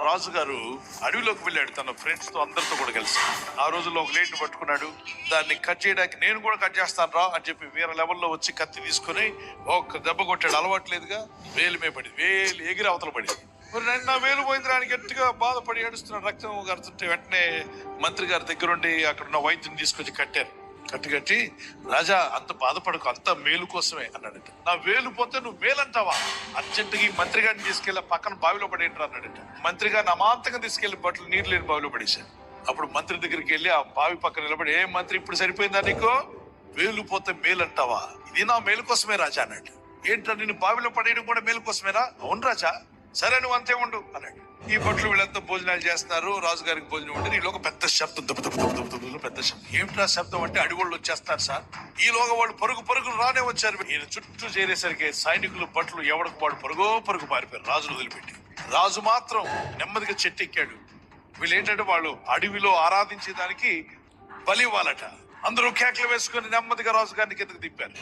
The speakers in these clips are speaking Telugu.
రాజుగారు అడవిలోకి వెళ్ళాడు తన ఫ్రెండ్స్ తో అందరితో కూడా కలిసి. ఆ రోజుల్లో ఒక లేట్ పట్టుకున్నాడు. దాన్ని కట్ చేయడానికి నేను కూడా కట్ చేస్తాను రా అని చెప్పి వేరే లెవెల్లో వచ్చి కత్తి తీసుకుని ఒక దెబ్బ కొట్టాడు. అలవాట్లేదుగా వేలు మీద పడింది. వేలు ఎగిరి అవతల పడింది. నా వేలు పోయింది రాని గట్టిగా బాధపడి ఏడుస్తున్నాడు. రక్తం కడుతుంటే వెంటనే మంత్రి గారి దగ్గరుండి అక్కడ ఉన్న వైద్యుని తీసుకొచ్చి కట్టారు. కట్టి రాజా అంత బాధపడకు, అంత మేలు కోసమే అన్నాడట. నా వేలు పోతే నువ్వు మేలంటావా? అర్జెంటుగా మంత్రి గారిని తీసుకెళ్లి పక్కన బావిలో పడేంటారు అన్నాడట. మంత్రి గారిని అమాంతంగా తీసుకెళ్లి బట్టలు నీరు లేని బావిలో పడేశారు. అప్పుడు మంత్రి దగ్గరికి వెళ్ళి ఆ బావి పక్కన నిలబడి, ఏ మంత్రి ఇప్పుడు సరిపోయిందా నీకు? వేలు పోతే మేలంటావా? ఇది నా మేలు కోసమే రాజా అన్నాడు. ఏంటో నేను బావిలో పడేయడం కూడా మేలు కోసమేనా? అవును రాజా. సరే నువ్వు అంతే ఉండు అన్నాడు. ఈ భటులు వీళ్ళంతా భోజనాలు చేస్తున్నారు. రాజుగారికి భోజనం ఉంటే ఈలోగా పెద్ద శబ్దం, పెద్ద శబ్దం. ఏమిటా శబ్దం అంటే అడిగోళ్ళు వచ్చేస్తారు సార్. ఈలోగా వాళ్ళు పరుగు రానే వచ్చారు. ఈయన చుట్టూ చేరేసరికి సైనికులు భటులు ఎవరికి వాడు పరుగు పారిపోయారు రాజును వదిలిపెట్టి. రాజు మాత్రం నెమ్మదిగా చెట్టు ఎక్కాడు. వీళ్ళు ఏంటంటే వాళ్ళు అడవిలో ఆరాధించేదానికి బలి ఇవ్వాలట. అందరూ కేకలు వేసుకుని నెమ్మదిగా రాజు గారిని కిందకు దింపారు.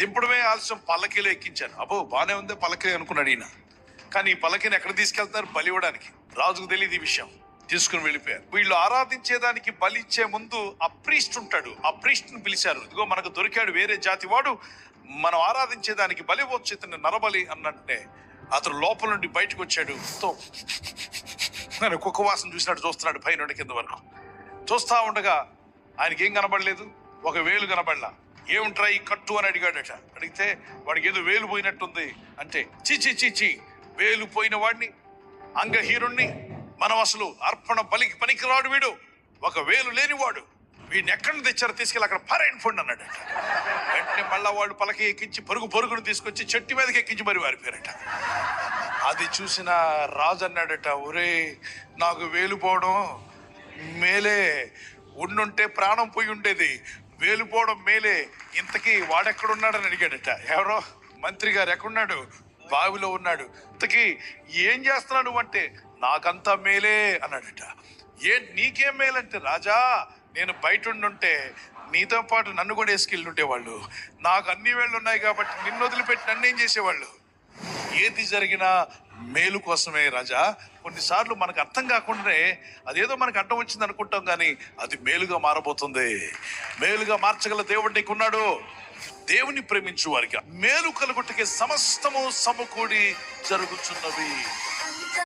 దింపడమే ఆలస్యం, పల్లకీలో ఎక్కించారు. అబ్బో బానే ఉంది పల్లకీ అనుకున్నాడు ఈయన. కానీ ఈ పల్లకిని ఎక్కడ తీసుకెళ్తారు? బలి ఇవ్వడానికి. రాజుకు తెలియదు ఈ విషయం. తీసుకుని వెళ్ళిపోయారు. వీళ్ళు ఆరాధించేదానికి బలి ఇచ్చే ముందు ఆ ప్రీస్ట్ ఉంటాడు. ఆ ప్రీస్ట్ ని పిలిచారు. ఇదిగో మనకు దొరికాడు వేరే జాతి వాడు, మనం ఆరాధించేదానికి బలి వచ్చు, ఇతను నరబలి అన్నట్టే. అతను లోపల నుండి బయటకు వచ్చాడు. నేను కుక్క వాసన చూసినట్టు చూస్తున్నాడు పైనుండి కింద వరకు. చూస్తా ఉండగా ఆయనకి ఏం కనబడలేదు, ఒక వేలు కనబడలా. ఏముంట్రా ఈ కట్టు అని అడిగాడట. అడిగితే వాడికి ఏదో వేలు పోయినట్టుంది అంటే, చీ వేలు పోయిన వాడిని, అంగహీనుణ్ణి, మనం అసలు అర్పణ బలికి పనికిరాడు వీడు, ఒక వేలు లేనివాడు, వీడిని ఎక్కడిని తెచ్చారో తీసుకెళ్ళి అక్కడ పరేండి ఫండ్ అన్నాడట. వెంటనే మళ్ళా వాళ్ళు పలక ఎక్కించి పరుగును తీసుకొచ్చి చెట్టు మీదకి ఎక్కించి మరి వారిపోయారట. అది చూసిన రాజు అన్నాడట, ఒరే నాకు వేలు పోవడం మేలే, ఉండుంటే ప్రాణం పోయి ఉండేది, వేలు పోవడం మేలే. ఇంతకీ వాడెక్కడున్నాడని అడిగాడట. ఎవరో మంత్రి గారు. ఎక్కడున్నాడు? బావిలో ఉన్నాడు. ఇంతకీ ఏం చేస్తున్నాడు అంటే, నాకంతా మేలే అన్నాడట. నీకేం మేలంటే, రాజా నేను బయట ఉండుంటే నీతో పాటు నన్ను కూడా వేసుకెళ్ళుంటే వాళ్ళు, నాకు అన్ని వేళ్ళు ఉన్నాయి కాబట్టి నిన్ను వదిలిపెట్టి నన్ను ఏం చేసేవాళ్ళు. ఏది జరిగినా మేలు కోసమే రాజా. కొన్నిసార్లు మనకు అర్థం కాకుండానే అదేదో మనకు అడ్డం వచ్చింది అనుకుంటాం, కానీ అది మేలుగా మారబోతుంది. మేలుగా మార్చగల దేవుడు నీకున్నాడు. దేవుని ప్రేమించు వారికి మేలు కలుగుటకే సమస్తము సమకూడి జరుగుతున్నవి.